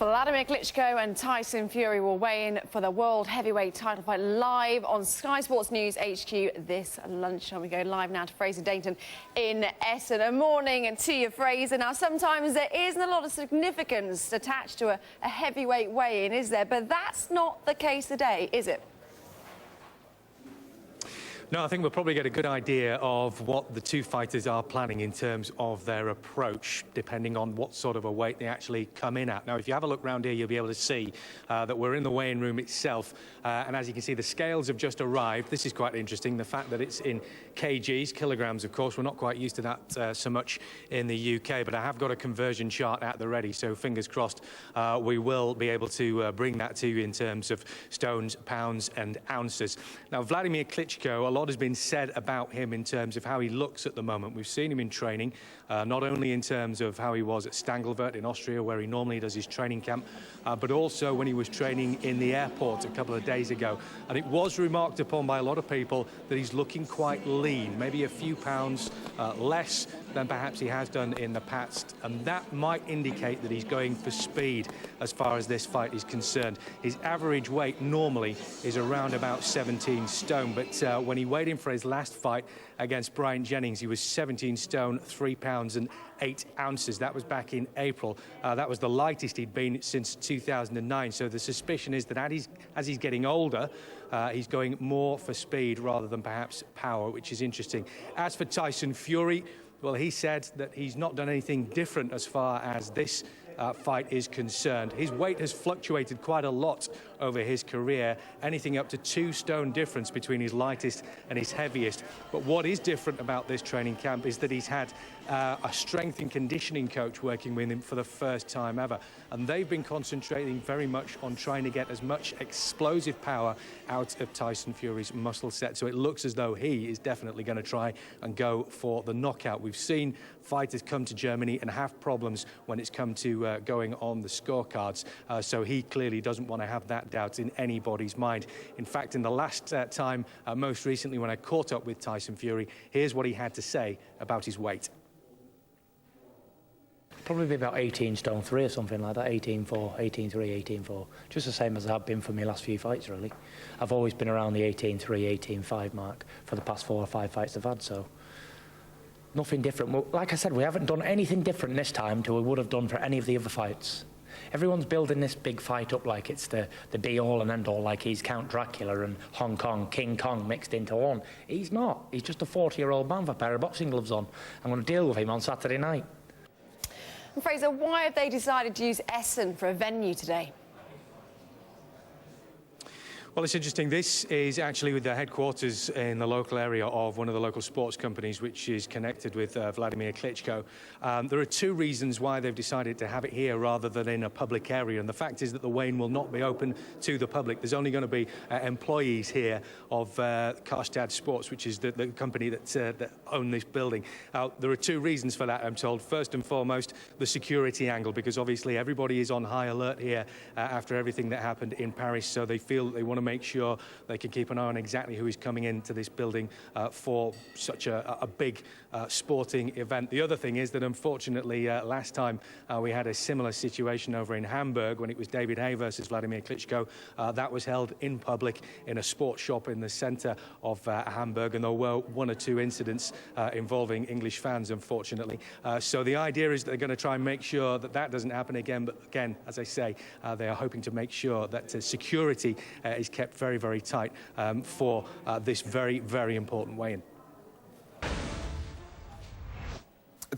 Wladimir Klitschko and Tyson Fury will weigh in for the World Heavyweight title fight live on Sky Sports News HQ this lunchtime. We go live now to Fraser Dayton in Essen. A morning to you, Fraser. Now, sometimes there isn't a lot of significance attached to a heavyweight weigh-in, is there? But that's not the case today, is it? No, I think we'll probably get a good idea of what the two fighters are planning in terms of their approach, depending on what sort of a weight they actually come in at. Now, if you have a look around here, you'll be able to see that we're in the weigh-in room itself. And as you can see, the scales have just arrived. This is quite interesting, the fact that it's in kgs, kilograms, of course. We're not quite used to that so much in the UK, but I have got a conversion chart at the ready, so fingers crossed we will be able to bring that to you in terms of stones, pounds and ounces. Now, Wladimir Klitschko, a lot has been said about him in terms of how he looks at the moment. We've seen him in training, not only in terms of how he was at Stangelwert in Austria, where he normally does his training camp, but also when he was training in the airport a couple of days ago. And it was remarked upon by a lot of people that he's looking quite lean, maybe a few pounds less than perhaps he has done in the past, and that might indicate that he's going for speed as far as this fight is concerned. His average weight normally is around about 17 stone, but when he weighed in for his last fight against Bryant Jennings, he was 17 stone, 3 pounds and 8 ounces. That was back in April. That was the lightest he'd been since 2009. So the suspicion is that as he's getting older, he's going more for speed rather than perhaps power, which is interesting. As for Tyson Fury, well, he said that he's not done anything different as far as this fight is concerned. His weight has fluctuated quite a lot over his career, anything up to 2 stone difference between his lightest and his heaviest. But what is different about this training camp is that he's had a strength and conditioning coach working with him for the first time ever. And they've been concentrating very much on trying to get as much explosive power out of Tyson Fury's muscle set. So it looks as though he is definitely going to try and go for the knockout. We've seen fighters come to Germany and have problems when it's come to going on the scorecards. So he clearly doesn't want to have that doubt in anybody's mind. In fact, in the last time, most recently when I caught up with Tyson Fury, here's what he had to say about his weight. Probably be about 18 stone 3 or something like that, 18.4, 18.3, 18.4. Just the same as I have been for my last few fights, really. I've always been around the 18.3, 18.5 mark for the past 4 or 5 fights I've had, so nothing different. Well, like I said, we haven't done anything different this time to we would have done for any of the other fights. Everyone's building this big fight up like it's the be-all and end-all, like he's Count Dracula and Hong Kong, King Kong mixed into one. He's not. He's just a 40-year-old man with a pair of boxing gloves on. I'm going to deal with him on Saturday night. Fraser, why have they decided to use Essen for a venue today? Well, it's interesting. This is actually with the headquarters in the local area of one of the local sports companies, which is connected with Wladimir Klitschko. There are 2 reasons why they've decided to have it here rather than in a public area. And the fact is that the weigh-in will not be open to the public. There's only going to be employees here of Karstadt Sports, which is the company that own this building. There are 2 reasons for that, I'm told. First and foremost, the security angle, because obviously everybody is on high alert here after everything that happened in Paris. So they feel that they want to make sure they can keep an eye on exactly who is coming into this building for such a big sporting event. The other thing is that unfortunately last time we had a similar situation over in Hamburg when it was David Haye versus Wladimir Klitschko. That was held in public in a sports shop in the centre of Hamburg, and there were 1 or 2 incidents involving English fans, unfortunately. So the idea is that they're going to try and make sure that that doesn't happen again. But again, as I say, they are hoping to make sure that security is kept very, very tight for this very, very important weigh-in.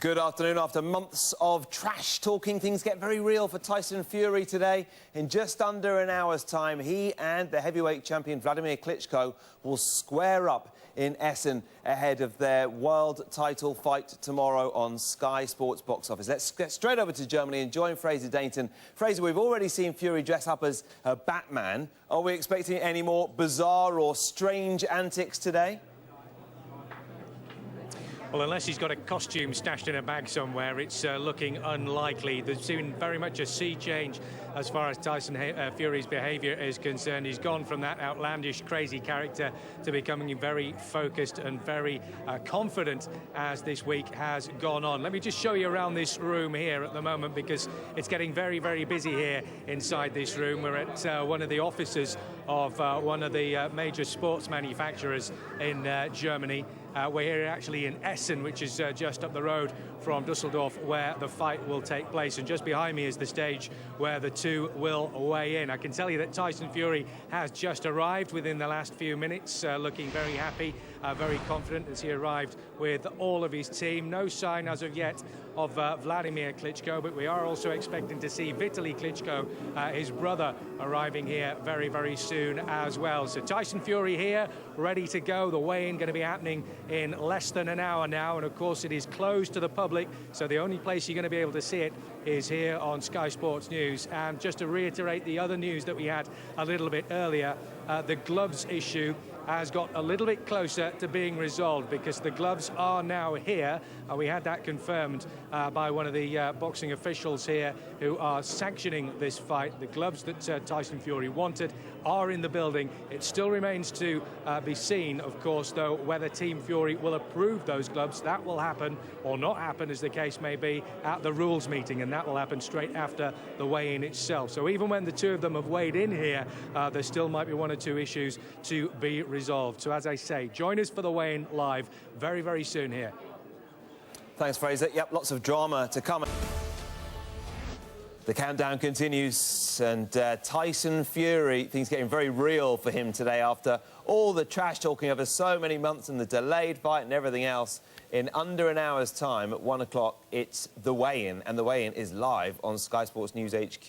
Good afternoon. After months of trash talking, things get very real for Tyson Fury today. In just under an hour's time, he and the heavyweight champion Wladimir Klitschko will square up in Essen ahead of their world title fight tomorrow on Sky Sports Box Office. Let's get straight over to Germany and join Fraser Dayton. Fraser, we've already seen Fury dress up as Batman. Are we expecting any more bizarre or strange antics today? Well, unless he's got a costume stashed in a bag somewhere, it's looking unlikely. There's been very much a sea change as far as Tyson Fury's behaviour is concerned. He's gone from that outlandish, crazy character to becoming very focused and very confident as this week has gone on. Let me just show you around this room here at the moment, because it's getting very, very busy here inside this room. We're at one of the offices of one of the major sports manufacturers in Germany. We're here actually in Essen, which is just up the road from Dusseldorf, where the fight will take place. And just behind me is the stage where the two will weigh in. I can tell you that Tyson Fury has just arrived within the last few minutes, looking very happy, very confident as he arrived with all of his team. No sign as of yet of Wladimir Klitschko, but we are also expecting to see Vitaly Klitschko, his brother, arriving here very, very soon as well. So Tyson Fury here, ready to go. The weigh-in going to be happening in less than an hour now, and of course it is closed to the public, so the only place you're going to be able to see it is here on Sky Sports News. And just to reiterate the other news that we had a little bit earlier, the gloves issue has got a little bit closer to being resolved, because the gloves are now here. We had that confirmed by one of the boxing officials here who are sanctioning this fight. The gloves that Tyson Fury wanted are in the building. It still remains to be seen, of course, though, whether Team Fury will approve those gloves. That will happen, or not happen, as the case may be, at the rules meeting, and that will happen straight after the weigh-in itself. So even when the two of them have weighed in here, there still might be one or two issues to be resolved. So as I say, join us for the weigh-in live very, very soon here. Thanks, Fraser. Yep, lots of drama to come. The countdown continues, and Tyson Fury, things getting very real for him today after all the trash talking over so many months and the delayed fight and everything else. In under an hour's time, at 1 o'clock, it's the weigh-in, and the weigh-in is live on Sky Sports News HQ.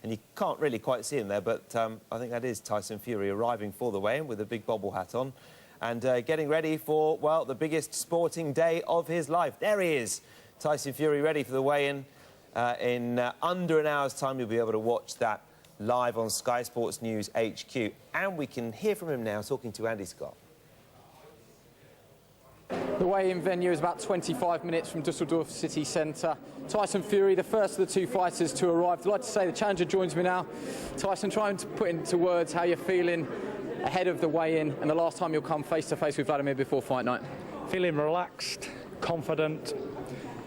And you can't really quite see him there, but I think that is Tyson Fury arriving for the weigh-in with a big bobble hat on and getting ready for, well, the biggest sporting day of his life. There he is, Tyson Fury, ready for the weigh-in. In under an hour's time, you'll be able to watch that live on Sky Sports News HQ. And we can hear from him now, talking to Andy Scott. The weigh-in venue is about 25 minutes from Dusseldorf city centre. Tyson Fury, the first of the two fighters to arrive. I'd like to say the challenger joins me now. Tyson, trying to put into words how you're feeling ahead of the weigh-in and the last time you'll come face-to-face with Wladimir before fight night. Feeling relaxed, confident,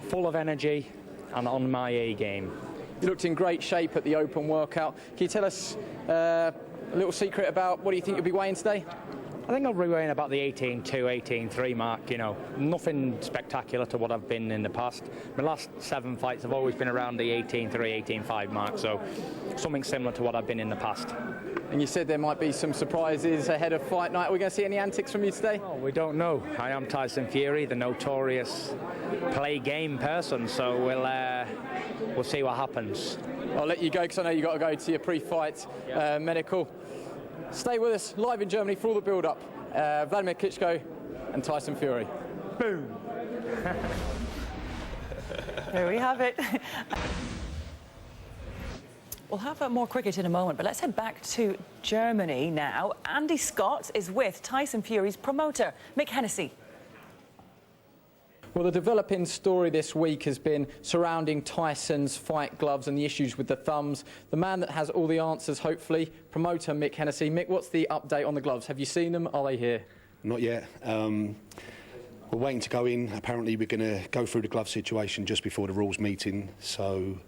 full of energy, and on my A game. You looked in great shape at the open workout. Can you tell us a little secret about what do you think you'll be weighing today? I think I'll be weighing about the 18.2, 18.3 mark, you know. Nothing spectacular to what I've been in the past. My last 7 fights have always been around the 18.3, 18.5 mark, so something similar to what I've been in the past. And you said there might be some surprises ahead of fight night. Are we going to see any antics from you today? Well, we don't know. I am Tyson Fury, the notorious play game person, so we'll see what happens. I'll let you go because I know you've got to go to your pre-fight medical. Stay with us live in Germany for all the build-up. Wladimir Klitschko and Tyson Fury. Boom! There we have it. We'll have more cricket in a moment, but let's head back to Germany now. Andy Scott is with Tyson Fury's promoter, Mick Hennessy. Well, the developing story this week has been surrounding Tyson's fight gloves and the issues with the thumbs. The man that has all the answers, hopefully, promoter Mick Hennessy. Mick, what's the update on the gloves? Have you seen them? Are they here? Not yet. We're waiting to go in. Apparently, we're going to go through the glove situation just before the rules meeting. So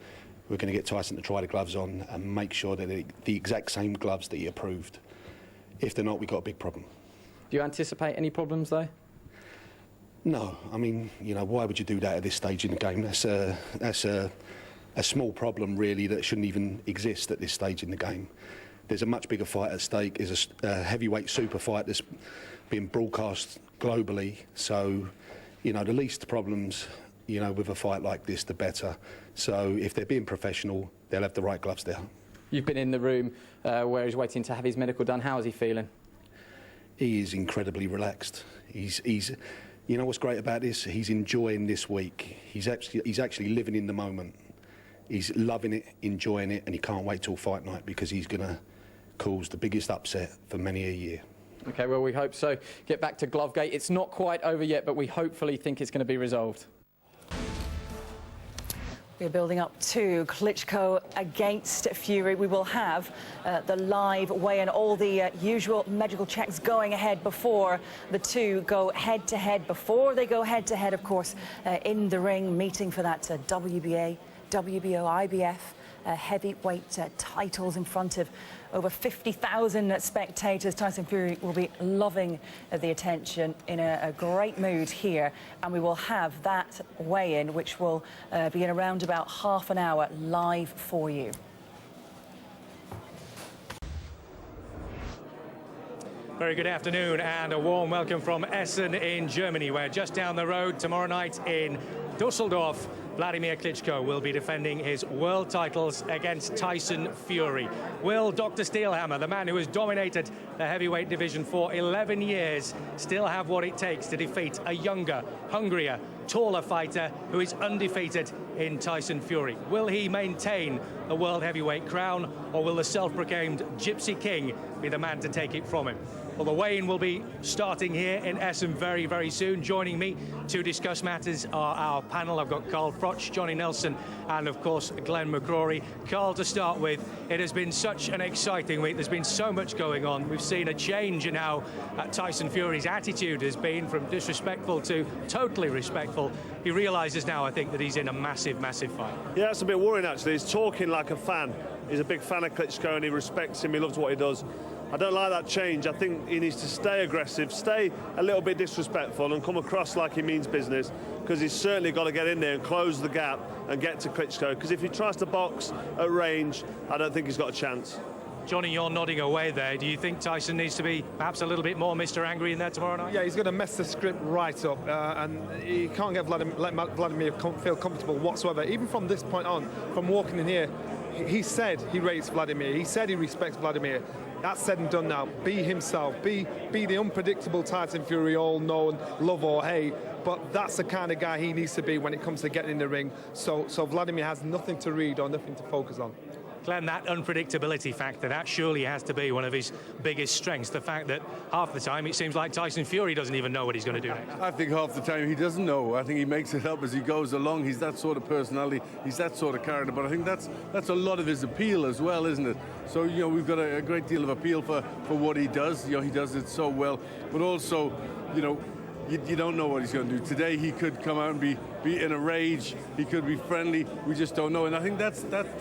we're going to get Tyson to try the gloves on and make sure that they're the exact same gloves that he approved. If they're not, we've got a big problem. Do you anticipate any problems, though? No, I mean, you know, why would you do that at this stage in the game? That's a small problem, really, that shouldn't even exist at this stage in the game. There's a much bigger fight at stake. There's a heavyweight super fight that's been broadcast globally. So, you know, the least problems, you know, with a fight like this, the better. So if they're being professional, they'll have the right gloves there. You've been in the room where he's waiting to have his medical done. How is he feeling? He is incredibly relaxed. You know what's great about this? He's enjoying this week. He's actually living in the moment. He's loving it, enjoying it, and he can't wait till fight night because he's going to cause the biggest upset for many a year. OK, well, we hope so. Get back to Glovegate. It's not quite over yet, but we hopefully think it's going to be resolved. We're building up to Klitschko against Fury. We will have the live weigh-in, all the usual medical checks going ahead before the two go head-to-head. Before they go head-to-head, of course, in the ring, meeting for that WBA, WBO, IBF heavyweight titles in front of over 50,000 spectators. Tyson Fury will be loving the attention, in a great mood here, and we will have that weigh-in, which will be in around about half an hour, live for you. Very good afternoon and a warm welcome from Essen in Germany, where just down the road tomorrow night in Dusseldorf, Wladimir Klitschko will be defending his world titles against Tyson Fury. Will Dr. Steelhammer, the man who has dominated the heavyweight division for 11 years, still have what it takes to defeat a younger, hungrier, taller fighter who is undefeated in Tyson Fury? Will he maintain the world heavyweight crown, or will the self-proclaimed Gypsy King be the man to take it from him? Well, the weigh-in will be starting here in Essen very, very soon. Joining me to discuss matters are our panel. I've got Carl Froch, Johnny Nelson, and of course Glenn McCrory. Carl, to start with, it has been such an exciting week. There's been so much going on. We've seen a change in how Tyson Fury's attitude has been, from disrespectful to totally respectful. He realises now, I think, that he's in a massive, massive fight. Yeah, that's a bit worrying, actually. He's talking like a fan. He's a big fan of Klitschko and he respects him. He loves what he does. I don't like that change. I think he needs to stay aggressive, stay a little bit disrespectful and come across like he means business, because he's certainly got to get in there and close the gap and get to Klitschko, because if he tries to box at range, I don't think he's got a chance. Johnny, you're nodding away there. Do you think Tyson needs to be perhaps a little bit more Mr. Angry in there tomorrow night? Yeah, he's going to mess the script right up, and he can't get Wladimir feel comfortable whatsoever. Even from this point on, from walking in here, he said he rates Wladimir. He said he respects Wladimir. That's said and done now. Be himself. Be the unpredictable Tyson Fury, all known, love or hate. But that's the kind of guy he needs to be when it comes to getting in the ring. So Wladimir has nothing to read or nothing to focus on. Glenn, that unpredictability factor, that surely has to be one of his biggest strengths. The fact that half the time it seems like Tyson Fury doesn't even know what he's going to do next. I think half the time he doesn't know. I think he makes it up as he goes along. He's that sort of personality. He's that sort of character. But I think that's a lot of his appeal as well, isn't it? So, you know, we've got a great deal of appeal for what he does. You know, he does it so well. But also, you know, you don't know what he's going to do. Today he could come out and be in a rage. He could be friendly. We just don't know. And I think that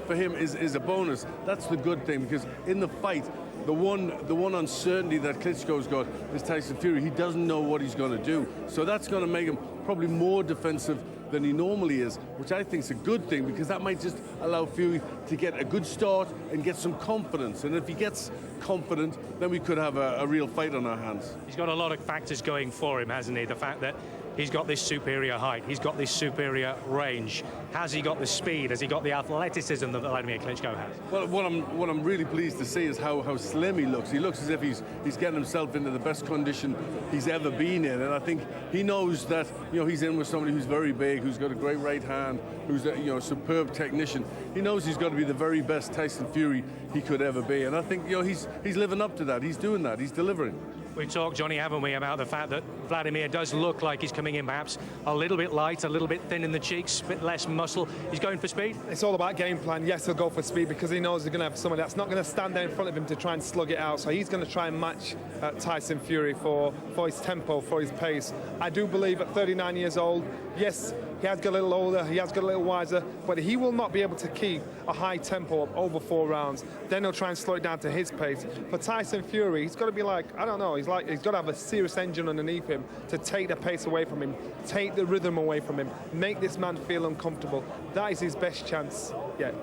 for him is a bonus. That's the good thing, because in the fight, the one uncertainty that Klitschko's got is Tyson Fury. He doesn't know what he's going to do. So that's going to make him probably more defensive than he normally is, which I think is a good thing, because that might just allow Fury to get a good start and get some confidence. And if he gets confident, then we could have a real fight on our hands. He's got a lot of factors going for him, hasn't he? The fact that he's got this superior height, he's got this superior range. Has he got the speed? Has he got the athleticism that Wladimir Klitschko has? Well, what I'm really pleased to see is how slim he looks. He looks as if he's getting himself into the best condition he's ever been in, and I think he knows that, you know, he's in with somebody who's very big, who's got a great right hand, who's a, you know, superb technician. He knows he's got to be the very best Tyson Fury he could ever be, and I think, you know, he's living up to that. He's doing that. He's delivering. We've talked, Johnny, haven't we, about the fact that Wladimir does look like he's coming in perhaps a little bit light, a little bit thin in the cheeks, a bit less muscle. He's going for speed? It's all about game plan. Yes, he'll go for speed because he knows he's going to have someone that's not going to stand there in front of him to try and slug it out. So he's going to try and match Tyson Fury for his tempo, for his pace. I do believe at 39 years old, yes, he has got a little older, he has got a little wiser, but he will not be able to keep a high tempo of over 4 rounds. Then he'll try and slow it down to his pace. For Tyson Fury, he's got to be like, I don't know, he's got to have a serious engine underneath him to take the pace away from him, take the rhythm away from him, make this man feel uncomfortable. That is his best chance yet.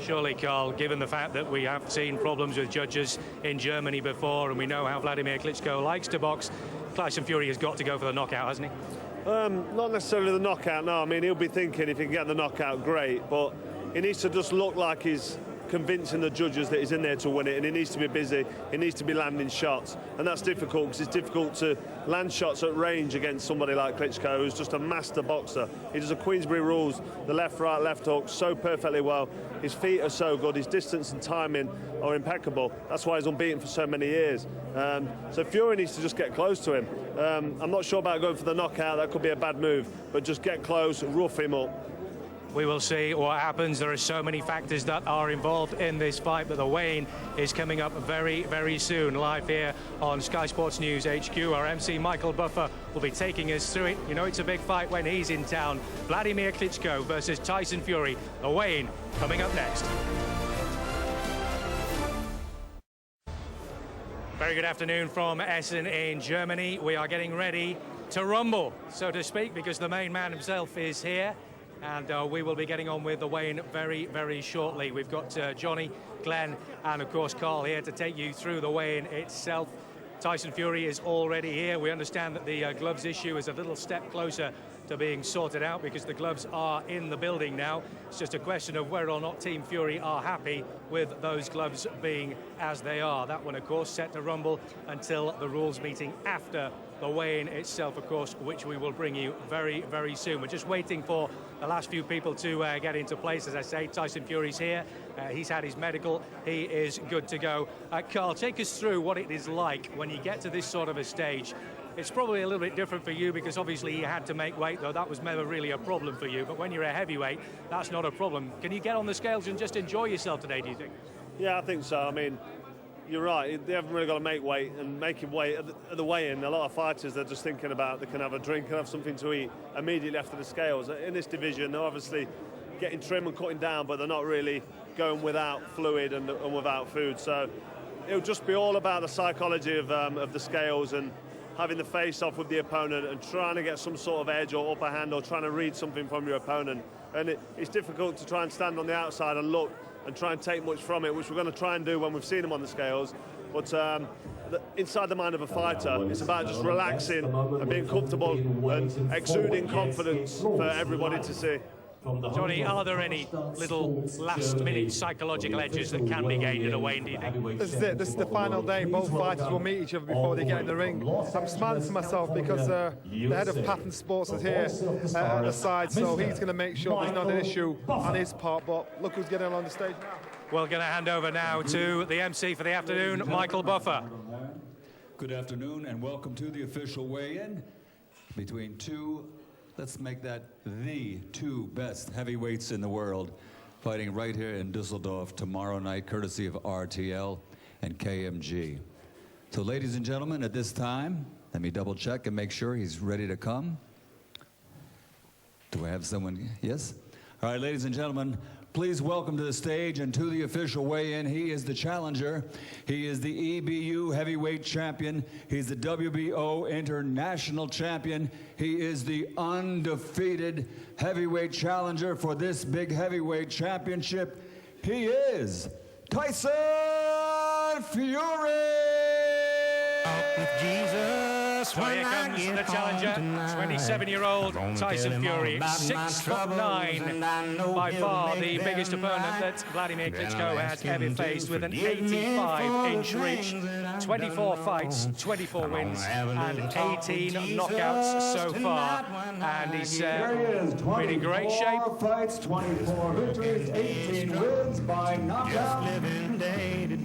Surely, Carl, given the fact that we have seen problems with judges in Germany before, and we know how Wladimir Klitschko likes to box, Tyson Fury has got to go for the knockout, hasn't he? Not necessarily the knockout, no. I mean, he'll be thinking if he can get the knockout, great, but he needs to just look like he's convincing the judges that he's in there to win it, and he needs to be busy, he needs to be landing shots, and that's difficult because it's difficult to land shots at range against somebody like Klitschko, who's just a master boxer. He does the Queensberry rules, the left, right, left hook so perfectly well. His feet are so good, his distance and timing are impeccable. That's why he's unbeaten for so many years. So Fury needs to just get close to him. I'm not sure about going for the knockout, that could be a bad move, but just get close, rough him up. We will see what happens. There are so many factors that are involved in this fight, but the weigh-in is coming up very, very soon. Live here on Sky Sports News HQ, our MC Michael Buffer will be taking us through it. You know it's a big fight when he's in town. Wladimir Klitschko versus Tyson Fury. The weigh-in coming up next. Very good afternoon from Essen in Germany. We are getting ready to rumble, so to speak, because the main man himself is here. And we will be getting on with the weigh-in very, very shortly. We've got Johnny, Glenn, and of course Carl here to take you through the weigh-in itself. Tyson Fury is already here. We understand that the gloves issue is a little step closer to being sorted out because the gloves are in the building now. It's just a question of whether or not Team Fury are happy with those gloves being as they are. That one, of course, set to rumble until the rules meeting after the weigh-in itself, of course, which we will bring you very, very soon. We're just waiting for the last few people to get into place. As I say, Tyson Fury's here. He's had his medical. He is good to go. Carl, take us through what it is like when you get to this sort of a stage. It's probably a little bit different for you because obviously you had to make weight, though that was never really a problem for you. But when you're a heavyweight, that's not a problem. Can you get on the scales and just enjoy yourself today, do you think? Yeah, I think so. I mean, you're right. They haven't really got to make weight, and making weight at the weigh-in. A lot of fighters, they're just thinking about they can have a drink and have something to eat immediately after the scales. In this division, they're obviously getting trim and cutting down, but they're not really going without fluid and without food. So it'll just be all about the psychology of the scales and having the face-off with the opponent and trying to get some sort of edge or upper hand or trying to read something from your opponent. And it's difficult to try and stand on the outside and look and try and take much from it, which we're going to try and do when we've seen him on the scales. But inside the mind of a fighter, it's about just relaxing and being comfortable and exuding confidence for everybody to see. Johnny, are there any little last-minute psychological edges that can be gained in a weigh-in, do you think? This is it. This is the final day. Both fighters will meet each other before they get in the ring. I'm smiling to myself because the head of Patton Sports is here at the side, so he's going to make sure there's not an issue on his part. But look who's getting along the stage now. We're going to hand over now to the MC for the afternoon, Michael Buffer. Good afternoon and welcome to the official weigh-in between let's make that the two best heavyweights in the world, fighting right here in Dusseldorf tomorrow night, courtesy of RTL and KMG. So ladies and gentlemen, at this time, let me double check and make sure he's ready to come. Do I have someone? Yes? All right, ladies and gentlemen, please welcome to the stage and to the official weigh-in. He is the challenger. He is the EBU heavyweight champion. He's the WBO international champion. He is the undefeated heavyweight challenger for this big heavyweight championship. He is Tyson Fury! With Jesus, so here comes the challenger, 27-year-old Tyson Fury, 6'9", by far the biggest opponent that Wladimir Klitschko has ever faced, with an 85-inch reach, 24 fights, 24 wins, and 18 knockouts so far. And he's been in great shape. 24 fights, 24 victories, 18 wins by knockout.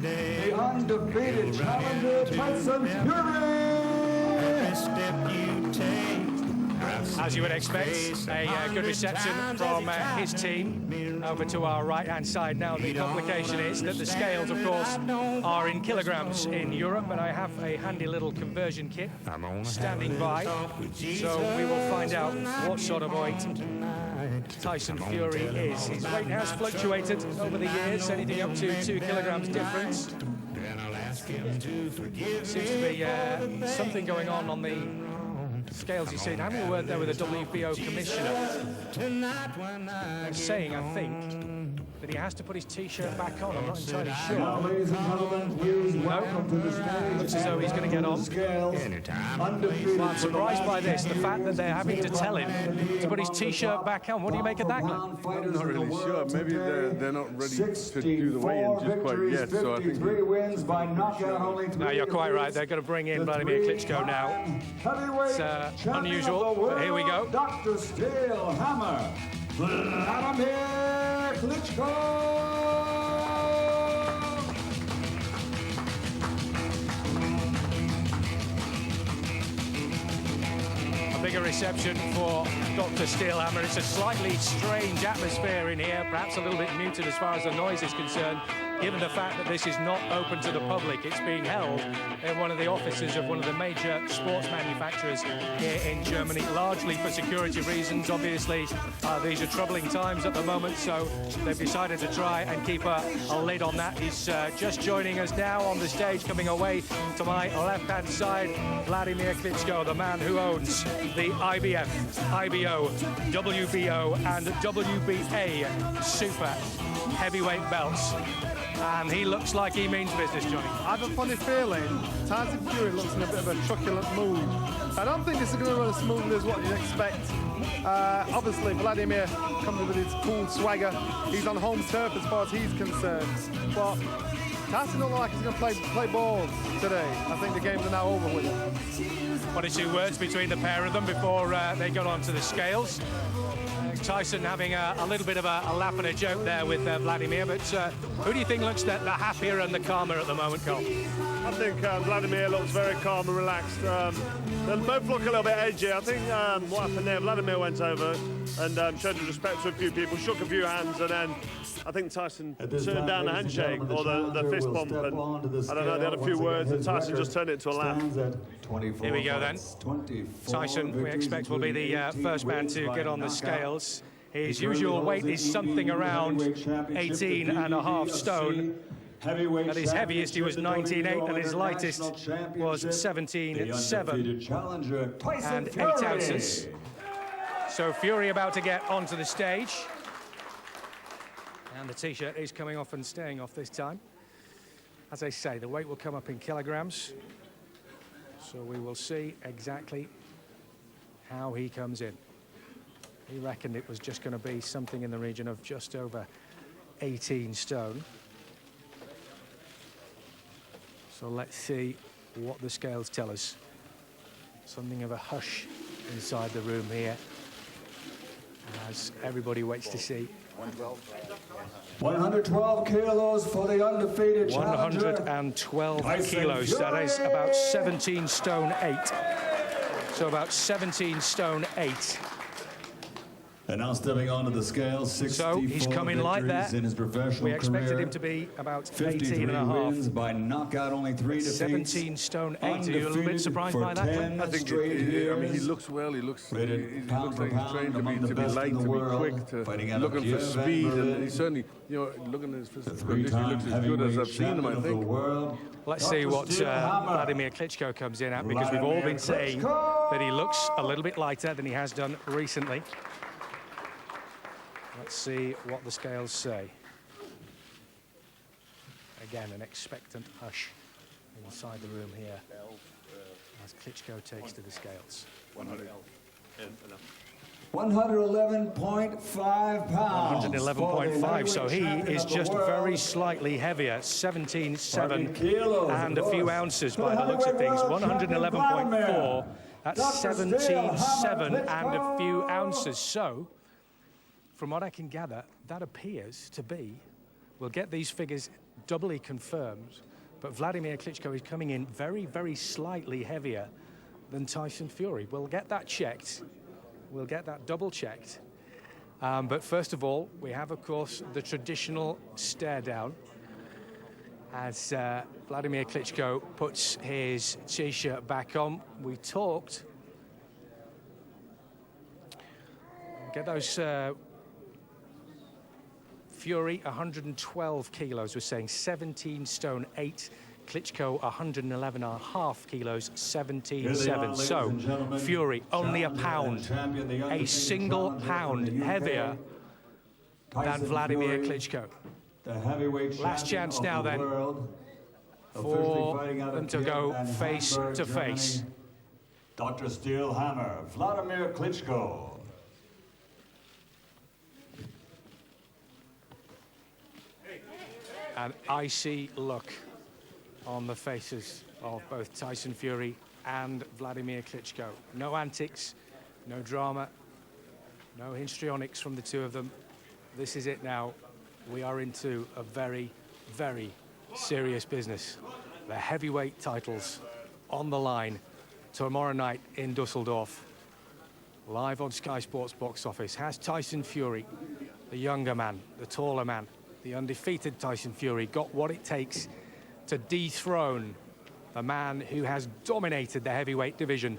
The undefeated challenger, Tyson Fury! As you would expect, a good reception from his team. Over to our right-hand side now. The complication is that the scales, of course, are in kilograms in Europe, and I have a handy little conversion kit standing by. So we will find out what sort of weight Tyson Fury is. His weight has fluctuated over the years, anything up to 2 kilograms difference. Seems to be something going on the scales you see. Having a word there with the WBO commissioner, saying, I think, but he has to put his T-shirt back on. I'm not entirely sure. Now, ladies and gentlemen, please welcome to the stage. Looks as though he's going to get on. Well, I'm surprised by this, the fact that they're having to tell him to put his T-shirt back on. What do you make of that, Glenn? I'm not really sure. Maybe they're not ready to do the weigh-in just quite yet. So I think wins by knockout only. No, you're quite right. They're going to bring in Wladimir Klitschko now. It's unusual, but here we go. Dr. Steel Hammer, Wladimir Klitschko. A bigger reception for Dr. Steelhammer. It's a slightly strange atmosphere in here, perhaps a little bit muted as far as the noise is concerned, given the fact that this is not open to the public. It's being held in one of the offices of one of the major sports manufacturers here in Germany, largely for security reasons. Obviously, these are troubling times at the moment, so they've decided to try and keep a lid on that. He's just joining us now on the stage, coming away to my left-hand side, Wladimir Klitschko, the man who owns the IBF, IBO, WBO and WBA super heavyweight belts. And he looks like he means business, Johnny. I have a funny feeling Tyson Fury looks in a bit of a truculent mood. I don't think this is going to run as smoothly as what you'd expect. Obviously, Wladimir comes with his cool swagger. He's on home turf as far as he's concerned. But Tyson don't look like he's going to play ball today. I think the games are now over with him. One or two words between the pair of them before they got onto the scales. Tyson having a little bit of a laugh and a joke there with Wladimir, but who do you think looks the happier and the calmer at the moment, Cole? I think Wladimir looks very calm and relaxed. They both look a little bit edgy. I think what happened there, Wladimir went over and showed respect to a few people, shook a few hands, and then I think Tyson turned down the handshake or the fist bump, and I don't know, they had a few words, and Tyson just turned it into a laugh. Here we go then. Tyson, we expect, will be the first man to get on the scales. His usual weight is something around 18.5 stone. At his heaviest, he was 19.8, and his lightest was 17.7 and 8 ounces. So Fury about to get onto the stage. And the T-shirt is coming off and staying off this time. As I say, the weight will come up in kilograms. So we will see exactly how he comes in. He reckoned it was just going to be something in the region of just over 18 stone. So let's see what the scales tell us. Something of a hush inside the room here, as everybody waits to see. 112 kilos for the undefeated challenger. 112 kilos, that is about 17 stone 8. So about 17 stone 8. And now stepping onto the scale, 64 so he's coming light there. In his professional we expected career, him to be about 53 wins by knockout, only 3 defeats. 17 stone 8. Are you a little bit surprised by that? I think I mean, he looks well. He looks like he's trained to be light, to be quick, to looking for speed, and he's certainly, you know, looking at his physical condition, he looks as good as I've seen him, I think. Let's see what Wladimir Klitschko comes in at, because we've all been saying that he looks a little bit lighter than he has done recently. Let's see what the scales say. Again, an expectant hush inside the room here as Klitschko takes to the scales. 111.5 pounds. 111.5, so he is just very slightly heavier, 17.7 and a few ounces by the looks of things. 111.4, that's 17.7 and a few ounces. So, from what I can gather, that appears to be, we'll get these figures doubly confirmed, but Wladimir Klitschko is coming in very, very slightly heavier than Tyson Fury. We'll get that checked. We'll get that double checked. But first of all, we have, of course, the traditional stare down as Wladimir Klitschko puts his T-shirt back on. We talked. Get those Fury, 112 kilos, we're saying 17 stone 8. Klitschko, 111.5 kilos, 17.7. So, Fury, only a pound, a single pound heavier than Vladimir Klitschko. The heavyweight Last chance now then for them to go face to face. Dr. Steel Hammer, Wladimir Klitschko. An icy look on the faces of both Tyson Fury and Wladimir Klitschko. No antics, no drama, no histrionics from the two of them. This is it now. We are into a very, very serious business. The heavyweight titles on the line tomorrow night in Dusseldorf. Live on Sky Sports box office. Has Tyson Fury, the younger man, the taller man, the undefeated Tyson Fury, got what it takes to dethrone the man who has dominated the heavyweight division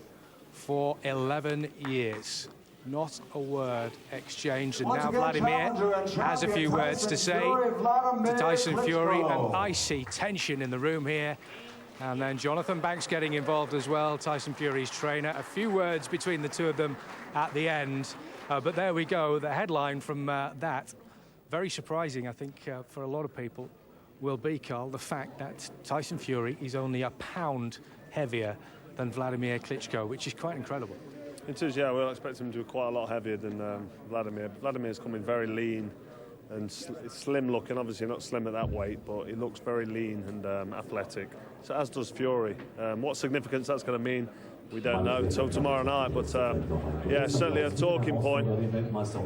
for 11 years? Not a word exchanged, and now Vladimir has a few words to say to Tyson Fury. An icy tension in the room here, and then Jonathan Banks getting involved as well, Tyson Fury's trainer. A few words between the two of them at the end, but there we go. The headline from that, very surprising, I think, for a lot of people, will be, Carl, the fact that Tyson Fury is only a pound heavier than Vladimir Klitschko, which is quite incredible. It is, yeah. We'll expect him to be quite a lot heavier than Wladimir. Vladimir's coming very lean and slim looking, obviously not slim at that weight, but he looks very lean and athletic. So as does Fury. What significance that's going to mean, we don't know until tomorrow night, but yeah, certainly a talking point.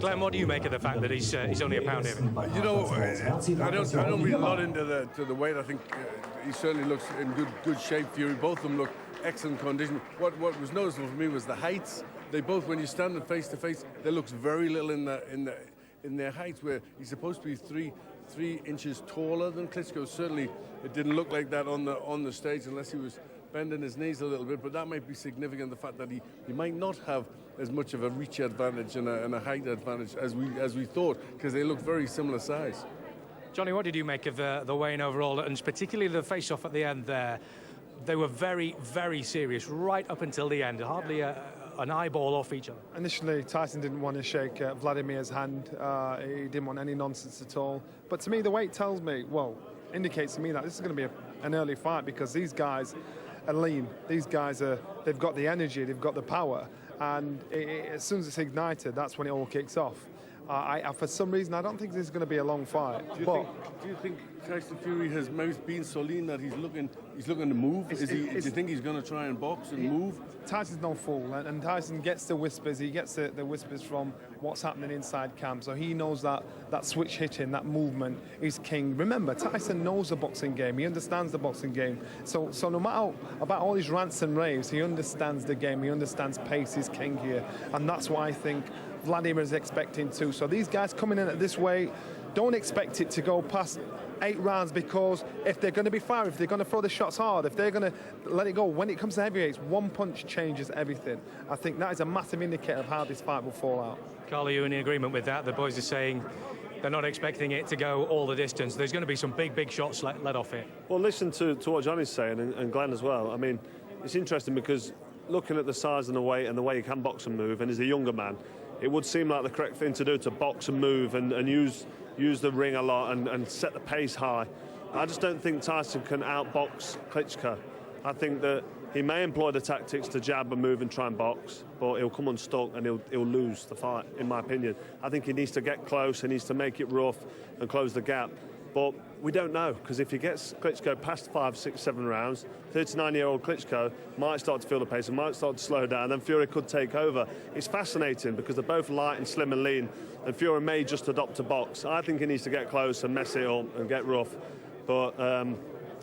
Glenn, what do you make of the fact that he's only a pound heavy? You know, I don't read a lot into the weight. I think he certainly looks in good shape. Fury, both of them look excellent condition. What was noticeable for me was the heights. They both, when you stand them face to face, there looks very little in their heights. Where he's supposed to be three inches taller than Klitschko. Certainly, it didn't look like that on the stage unless he was bending his knees a little bit, but that might be significant, the fact that he might not have as much of a reach advantage and a height advantage as we thought, because they look very similar size. Johnny, what did you make of the weigh-in overall, and particularly the face-off at the end there? They were very, very serious right up until the end, hardly an eyeball off each other. Initially, Tyson didn't want to shake Vladimir's hand. He didn't want any nonsense at all. But to me, the weight tells me, well, indicates to me that this is going to be an early fight, because these guys are lean. These guys they've got the energy, they've got the power, and as soon as it's ignited, that's when it all kicks off. For some reason, I don't think this is going to be a long fight. Do you think Tyson Fury has been so lean that he's looking to move? Do you think he's going to try and box and move? Tyson's no fool, and Tyson gets the whispers. He gets the whispers from what's happening inside camp, so he knows that switch hitting, that movement is king. Remember, Tyson knows the boxing game. He understands the boxing game. So no matter about all his rants and raves, he understands the game. He understands pace is king here, and that's why I think Wladimir is expecting too. So these guys coming in at this weight, don't expect it to go past 8 rounds, because if they're going to be fire, if they're going to throw the shots hard, if they're going to let it go, when it comes to heavyweights, one punch changes everything. I think that is a massive indicator of how this fight will fall out. Carl, are you in agreement with that? The boys are saying they're not expecting it to go all the distance. There's going to be some big shots let off here. Well, listen to what Johnny's saying, and Glenn as well. I mean, it's interesting because looking at the size and the weight and the way he can box and move, and he's a younger man, it would seem like the correct thing to do to box and move and use the ring a lot and set the pace high. I just don't think Tyson can outbox Klitschko. I think that he may employ the tactics to jab and move and try and box, but he'll come unstuck and he'll lose the fight, in my opinion. I think he needs to get close, he needs to make it rough and close the gap. But we don't know, because if he gets Klitschko past 5, 6, 7 rounds, 39-year-old Klitschko might start to feel the pace and might start to slow down, and then Fury could take over. It's fascinating because they're both light and slim and lean, and Fury may just adopt a box. I think he needs to get close and mess it up and get rough. But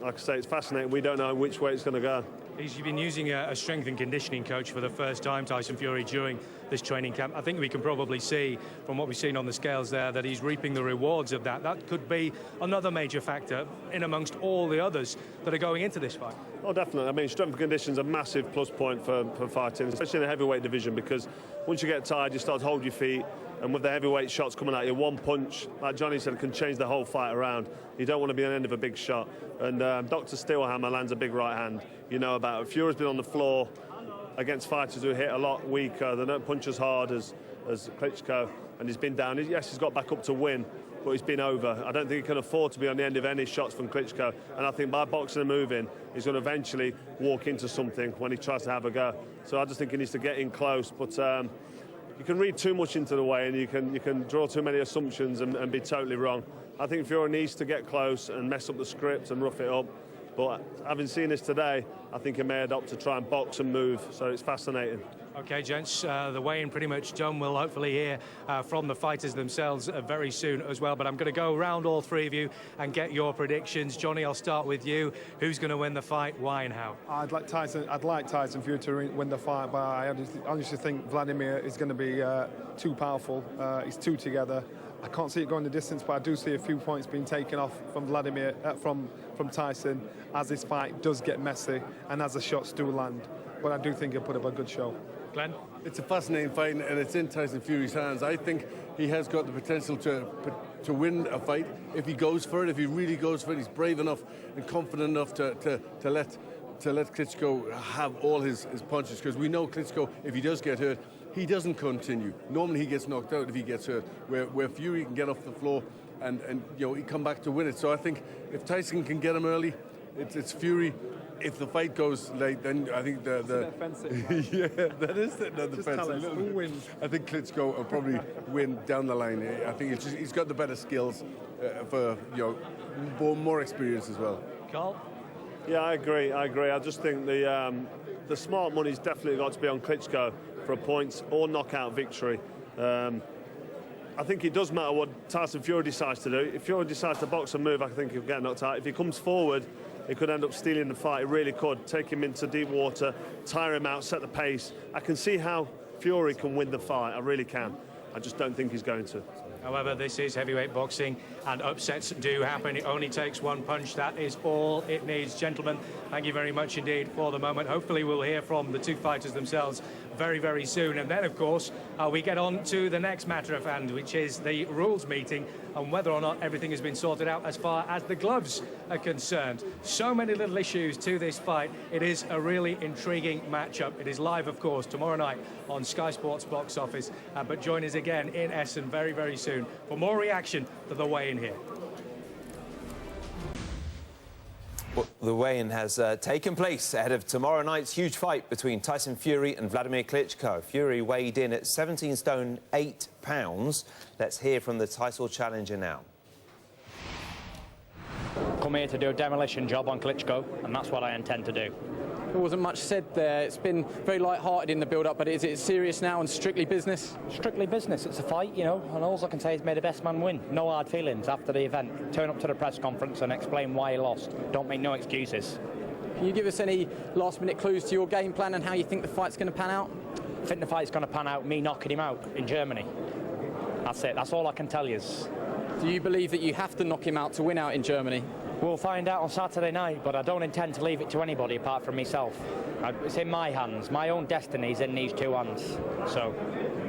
like I say, it's fascinating. We don't know which way it's going to go. He's been using a strength and conditioning coach for the first time, Tyson Fury, during this training camp. I think we can probably see from what we've seen on the scales there that he's reaping the rewards of that. That could be another major factor in amongst all the others that are going into this fight. Oh, definitely. I mean, strength and condition's a massive plus point for fighting, especially in the heavyweight division, because once you get tired, you start to hold your feet, and with the heavyweight shots coming at you, one punch, like Johnny said, can change the whole fight around. You don't want to be on the end of a big shot. And Dr. Steelhammer lands a big right hand. You know about it. Fury's been on the floor against fighters who hit a lot weaker. They don't punch as hard as Klitschko. and he's been down. Yes, he's got back up to win, but he's been over. I don't think he can afford to be on the end of any shots from Klitschko, and I think by boxing and moving, he's going to eventually walk into something when he tries to have a go. So I just think he needs to get in close, but you can read too much into the weigh, and you can draw too many assumptions and be totally wrong. I think Fury needs to get close and mess up the script and rough it up. But having seen this today, I think he may adopt to try and box and move, so it's fascinating. OK, gents, the weigh-in pretty much done. We'll hopefully hear from the fighters themselves very soon as well. But I'm going to go around all three of you and get your predictions. Johnny, I'll start with you. Who's going to win the fight, why and how? I'd like Tyson Fury to win the fight, but I honestly think Wladimir is going to be too powerful. He's two together. I can't see it going the distance, but I do see a few points being taken off from Wladimir, from Tyson, as this fight does get messy and as the shots do land. But I do think he'll put up a good show. Glenn? It's a fascinating fight, and it's in Tyson Fury's hands. I think he has got the potential to win a fight if he goes for it. If he really goes for it, he's brave enough and confident enough to let Klitschko have all his punches. Because we know Klitschko, if he does get hurt, he doesn't continue. Normally he gets knocked out if he gets hurt. Where Fury can get off the floor and he come back to win it. So I think if Tyson can get him early, it's Fury. If the fight goes late, then I think the yeah, that is the defense. Who wins? I think Klitschko will probably win down the line. I think he's got the better skills for more experience as well. Carl? Yeah, I agree. I just think the smart money's definitely got to be on Klitschko for a points or knockout victory. I think it does matter what Tyson Fury decides to do. If Fury decides to box and move, I think he'll get knocked out. If he comes forward, he could end up stealing the fight. It really could. Take him into deep water, tire him out, set the pace. I can see how Fury can win the fight. I really can. I just don't think he's going to. However, this is heavyweight boxing and upsets do happen. It only takes one punch. That is all it needs. Gentlemen, thank you very much indeed for the moment. Hopefully we'll hear from the two fighters themselves very, very soon. And then, of course, we get on to the next matter at hand, which is the rules meeting and whether or not everything has been sorted out as far as the gloves are concerned. So many little issues to this fight. It is a really intriguing matchup. It is live, of course, tomorrow night on Sky Sports Box Office. But join us again in Essen very, very soon for more reaction to the weigh-in here. Well, the weigh-in has taken place ahead of tomorrow night's huge fight between Tyson Fury and Wladimir Klitschko. Fury weighed in at 17 stone 8 pounds. Let's hear from the title challenger now. Come here to do a demolition job on Klitschko, and that's what I intend to do. There wasn't much said there. It's been very light-hearted in the build-up, but is it serious now and strictly business? Strictly business. It's a fight, and all I can say is may the best man win. No hard feelings after the event. Turn up to the press conference and explain why he lost. Don't make no excuses. Can you give us any last-minute clues to your game plan and how you think the fight's going to pan out? I think the fight's going to pan out me knocking him out in Germany. That's it. That's all I can tell you. Do you believe that you have to knock him out to win out in Germany? We'll find out on Saturday night, but I don't intend to leave it to anybody apart from myself. It's in my hands. My own destiny's in these two hands. So,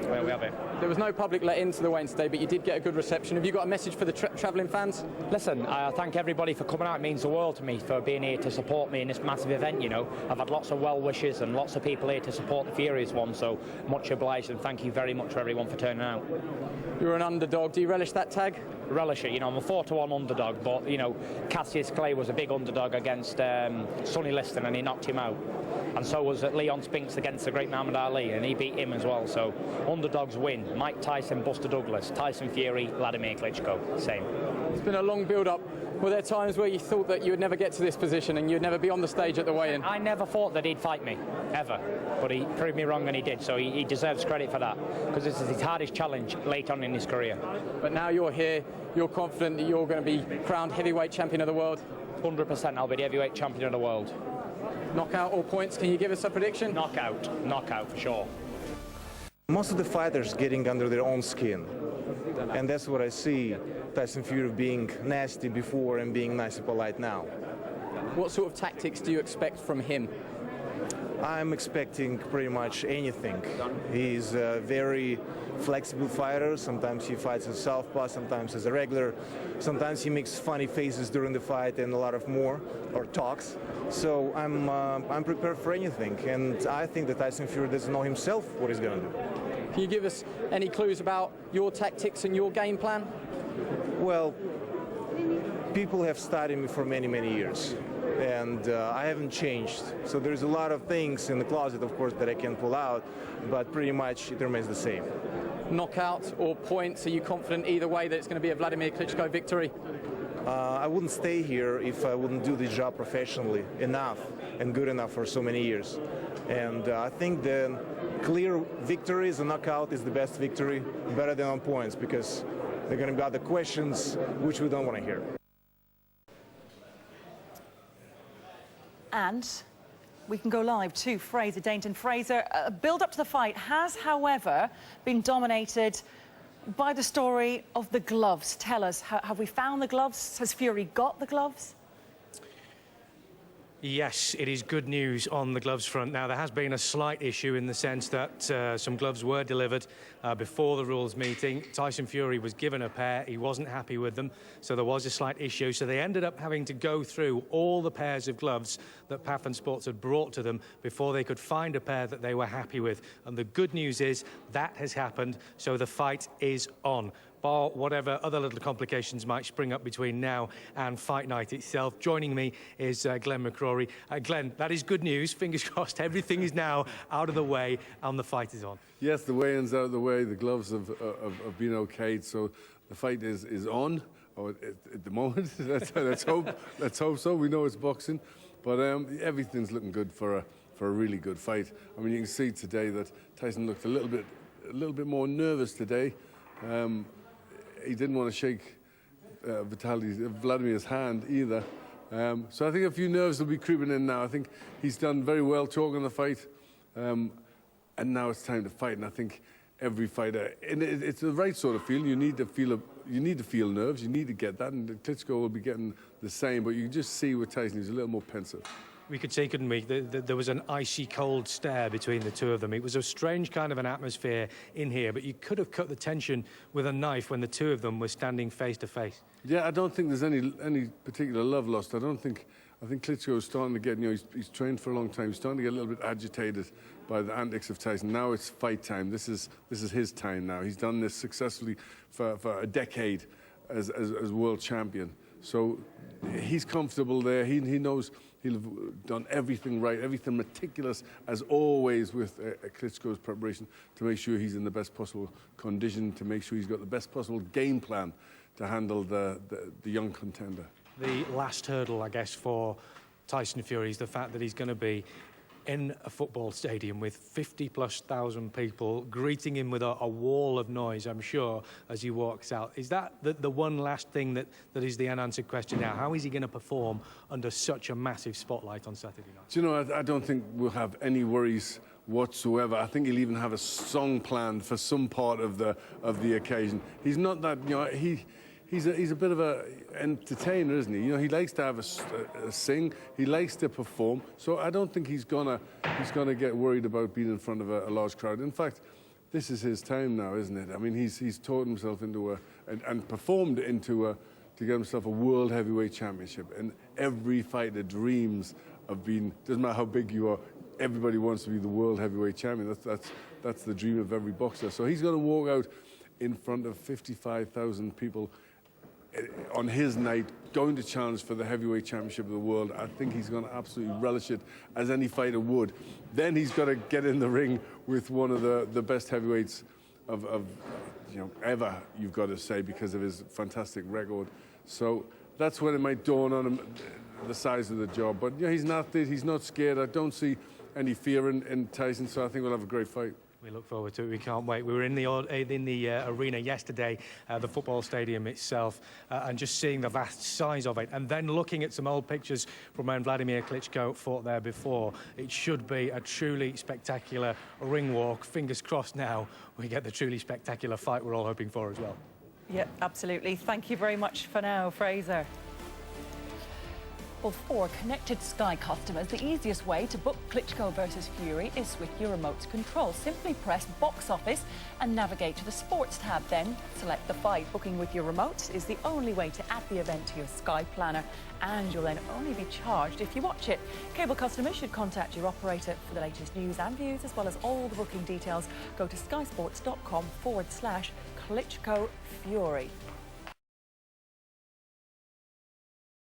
there we have it. There was no public let into the weigh-in today, but you did get a good reception. Have you got a message for the travelling fans? Listen, I thank everybody for coming out. It means the world to me for being here to support me in this massive event, I've had lots of well wishes and lots of people here to support the Furious one, so much obliged, and thank you very much for everyone for turning out. You're an underdog. Do you relish that tag? Relish it. I'm a 4-1 underdog, but, Cassius Clay was a big underdog against Sonny Liston, and he knocked him out. And so was Leon Spinks against the great Muhammad Ali, and he beat him as well. So underdogs win. Mike Tyson, Buster Douglas, Tyson Fury, Wladimir Klitschko, same. It's been a long build-up. Were there times where you thought that you would never get to this position and you'd never be on the stage at the weigh-in? I never thought that he'd fight me, ever. But he proved me wrong and he did, so he deserves credit for that. Because this is his hardest challenge late on in his career. But now you're here, you're confident that you're going to be crowned heavyweight champion of the world? 100% I'll be the heavyweight champion of the world. Knockout or points? Can you give us a prediction? Knockout for sure. Most of the fighters getting under their own skin, and that's what I see Tyson Fury being nasty before and being nice and polite now. What sort of tactics do you expect from him? I'm expecting pretty much anything. He's a very flexible fighter. Sometimes he fights as southpaw, sometimes as a regular. Sometimes he makes funny faces during the fight and a lot of more, or talks. So I'm prepared for anything, and I think that Tyson Fury doesn't know himself what he's going to do. Can you give us any clues about your tactics and your game plan? Well, people have studied me for many, many years, and I haven't changed. So there's a lot of things in the closet, of course, that I can pull out, but pretty much it remains the same. Knockout or points? Are you confident either way that it's going to be a Wladimir Klitschko victory? I wouldn't stay here if I wouldn't do this job professionally enough and good enough for so many years. And I think the clear victory is a knockout is the best victory, better than on points, because they're going to be other questions which we don't want to hear. And we can go live to Fraser Dainton. Fraser, build up to the fight has, however, been dominated by the story of the gloves. Tell us, have we found the gloves? Has Fury got the gloves? Yes, it is good news on the gloves front. Now, there has been a slight issue in the sense that some gloves were delivered before the rules meeting. Tyson Fury was given a pair. He wasn't happy with them, so there was a slight issue. So they ended up having to go through all the pairs of gloves that Pathan Sports had brought to them before they could find a pair that they were happy with. And the good news is that has happened, so the fight is on. Bar whatever other little complications might spring up between now and fight night itself. Joining me is Glenn McCrory. Glenn, that is good news. Fingers crossed, everything is now out of the way and the fight is on. Yes, the weigh-in's out of the way. The gloves have been okayed, so the fight is on. At the moment, let's hope so. We know it's boxing, but everything's looking good for a really good fight. I mean, you can see today that Tyson looked a little bit more nervous today. He didn't want to shake Vladimir's hand either. So I think a few nerves will be creeping in now. I think he's done very well talking the fight, and now it's time to fight. And I think every fighter, and it's the right sort of feel. You need to feel nerves. You need to get that, and Klitschko will be getting the same. But you can just see with Tyson, he's a little more pensive. We could say, couldn't we? There was an icy cold stare between the two of them. It was a strange kind of an atmosphere in here, but you could have cut the tension with a knife when the two of them were standing face to face. Yeah, I don't think there's any particular love lost. I think Klitschko is starting to get, he's trained for a long time. He's starting to get a little bit agitated by the antics of Tyson. Now it's fight time. This is his time now. He's done this successfully for a decade as world champion. So he's comfortable there. He knows he'll have done everything right, everything meticulous, as always with Klitschko's preparation, to make sure he's in the best possible condition, to make sure he's got the best possible game plan to handle the young contender. The last hurdle, I guess, for Tyson Fury is the fact that he's going to be in a football stadium with 50,000+ people greeting him with a wall of noise, I'm sure, as he walks out. Is that the one last thing that is the unanswered question now? How is he going to perform under such a massive spotlight on Saturday night? Do you know, I don't think we'll have any worries whatsoever. I think he'll even have a song planned for some part of the occasion. He's not that, he's a bit of a entertainer, isn't he? He likes to have a sing. He likes to perform. So I don't think he's gonna get worried about being in front of a large crowd. In fact, this is his time now, isn't it? I mean, he's taught himself into and performed into to get himself a world heavyweight championship. And every fighter dreams of being. Doesn't matter how big you are. Everybody wants to be the world heavyweight champion. That's the dream of every boxer. So he's going to walk out in front of 55,000 people on his night, going to challenge for the heavyweight championship of the world. I think he's going to absolutely relish it, as any fighter would. Then he's got to get in the ring with one of the best heavyweights of ever, you've got to say, because of his fantastic record. So that's when it might dawn on him, the size of the job. But he's not scared. I don't see any fear in Tyson, so I think we'll have a great fight. We look forward to it. We can't wait. We were in the arena yesterday, the football stadium itself, and just seeing the vast size of it, and then looking at some old pictures from when Wladimir Klitschko fought there before. It should be a truly spectacular ring walk. Fingers crossed now we get the truly spectacular fight we're all hoping for as well. Yeah, absolutely. Thank you very much for now, Fraser. Well, for connected Sky customers, the easiest way to book Klitschko versus Fury is with your remote control. Simply press Box Office and navigate to the Sports tab. Then select the fight. Booking with your remote is the only way to add the event to your Sky planner, and you'll then only be charged if you watch it. Cable customers should contact your operator for the latest news and views, as well as all the booking details. Go to skysports.com/Klitschko Fury.